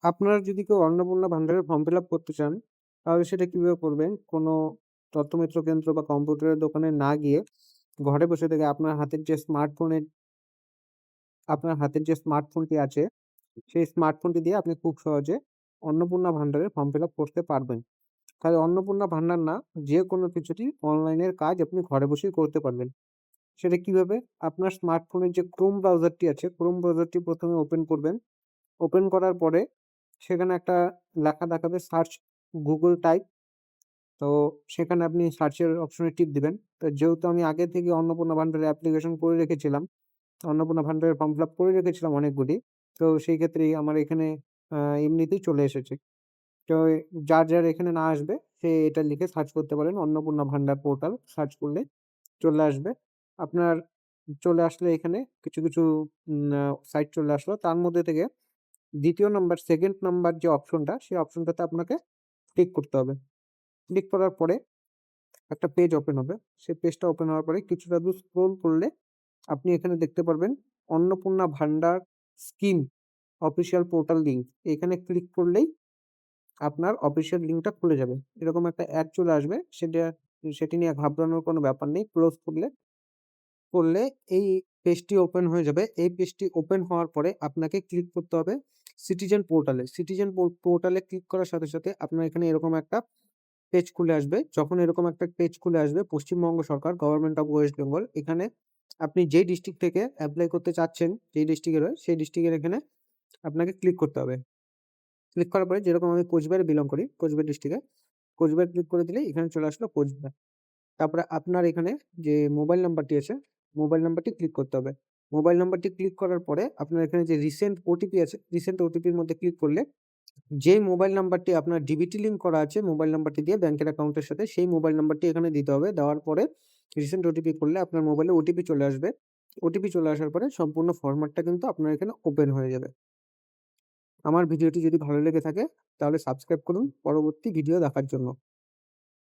আপনারা যদি কেউ অন্নপূর্ণা ভান্ডারের ফর্ম ফিল আপ করতে চান, তাহলে সেটা কিভাবে করবেন? কোনো তথ্যমিত্র কেন্দ্র বা কম্পিউটারের দোকানে না গিয়ে ঘরে বসে থেকে আপনার হাতের যে স্মার্টফোনটি আছে, সেই স্মার্টফোনটি দিয়ে আপনি খুব সহজে অন্নপূর্ণা ভান্ডারের ফর্ম ফিল আপ করতে পারবেন। তাহলে অন্নপূর্ণা ভান্ডার না, যেকোনো কিছুটি অনলাইনের কাজ আপনি ঘরে বসেই করতে পারবেন। সেটা কিভাবে? আপনার স্মার্টফোনের যে Chrome ব্রাউজারটি আছে, Chrome ব্রাউজারটি ১ম এ ওপেন করবেন। ওপেন করার পরে সেখানে একটা লেখা দেখাবে সার্চ গুগল টাইপ। তো সেখানে আপনি সার্চের অপশনে টিপ দিবেন। তো যেহেতু আমি আগে থেকে অন্নপূর্ণা ভান্ডারের অ্যাপ্লিকেশন করে রেখেছিলাম, অন্নপূর্ণা ভান্ডারের ফর্ম ফিল আপ করে রেখেছিলাম অনেকগুলি। তো সেই ক্ষেত্রেই আমার এখানে আ এমনিতেই চলে এসেছে। তো যার এখানে না আসবে সে এটা লিখে সার্চ করতে পারেন। অন্নপূর্ণা ভান্ডার পোর্টাল সার্চ করলে চলে আসবে। আপনার চলে আসলে এখানে কিছু সাইট চলে আসলো। তার মধ্যে থেকে ২য় নাম্বার 2nd নাম্বার যে অপশনটা, সেই অপশনটাতে আপনাকে ক্লিক করতে হবে। ক্লিক করার পরে একটা পেজ ওপেন হবে। সেই পেজটা ওপেন হওয়ার পরে কিছুটা দূর স্ক্রল করলে আপনি এখানে দেখতে পারবেন অন্নপূর্ণা ভান্ডার স্কিম অফিসিয়াল পোর্টাল লিঙ্ক। এখানে ক্লিক করলেই আপনার অফিসিয়াল লিঙ্কটা খুলে যাবে। এরকম একটা অ্যাড চলে আসবে। সেটি নিয়ে ঘাবড়ানোর কোনো ব্যাপার নেই। ক্লোজ করলে এই পেজটি ওপেন হয়ে যাবে। এই পেজটি ওপেন হওয়ার পরে আপনাকে ক্লিক করতে হবে সিটিজেন পোর্টালে। সিটিজেন পোর্টালে ক্লিক করার সাথে আপনার এখানে এরকম একটা পেজ খুলে আসবে। যখন এরকম একটা পেজ খুলে আসবে, পশ্চিমবঙ্গ সরকার গভর্নমেন্ট অফ ওয়েস্ট বেঙ্গল, এখানে আপনি যেই ডিস্ট্রিক্ট থেকে এপ্লাই করতে চাচ্ছেন, যেই ডিস্ট্রিক্টের হয়, সেই ডিস্ট্রিক্টের এখানে আপনাকে ক্লিক করতে হবে। ক্লিক করার পরে যেরকম আমি কোচবিহারে বিলং করি, কোচবিহার ডিস্ট্রিক্টে, কোচবিহার ক্লিক করে দিলেই এখানে চলে আসলো কোচবিহার। তারপরে আপনার এখানে যে মোবাইল নাম্বারটি আছে, মোবাইল নাম্বারটি ক্লিক করতে হবে। মোবাইল নাম্বারটি ক্লিক করার পরে আপনার এখানে যে রিসেন্ট ওটিপি আছে, রিসেন্ট ওটিপির মধ্যে ক্লিক করলে যেই মোবাইল নাম্বারটি আপনার ডিবিটি লিঙ্ক করা আছে, মোবাইল নাম্বারটি দিয়ে ব্যাংকের অ্যাকাউন্টের সাথে, সেই মোবাইল নাম্বারটি এখানে দিতে হবে। দেওয়ার পরে রিসেন্ট ওটিপি করলে আপনার মোবাইলে ওটিপি চলে আসবে। ওটিপি চলে আসার পরে সম্পূর্ণ ফরম্যাটটা কিন্তু আপনার এখানে ওপেন হয়ে যাবে। আমার ভিডিওটি যদি ভালো লেগে থাকে তাহলে সাবস্ক্রাইব করুন পরবর্তী ভিডিও দেখার জন্য।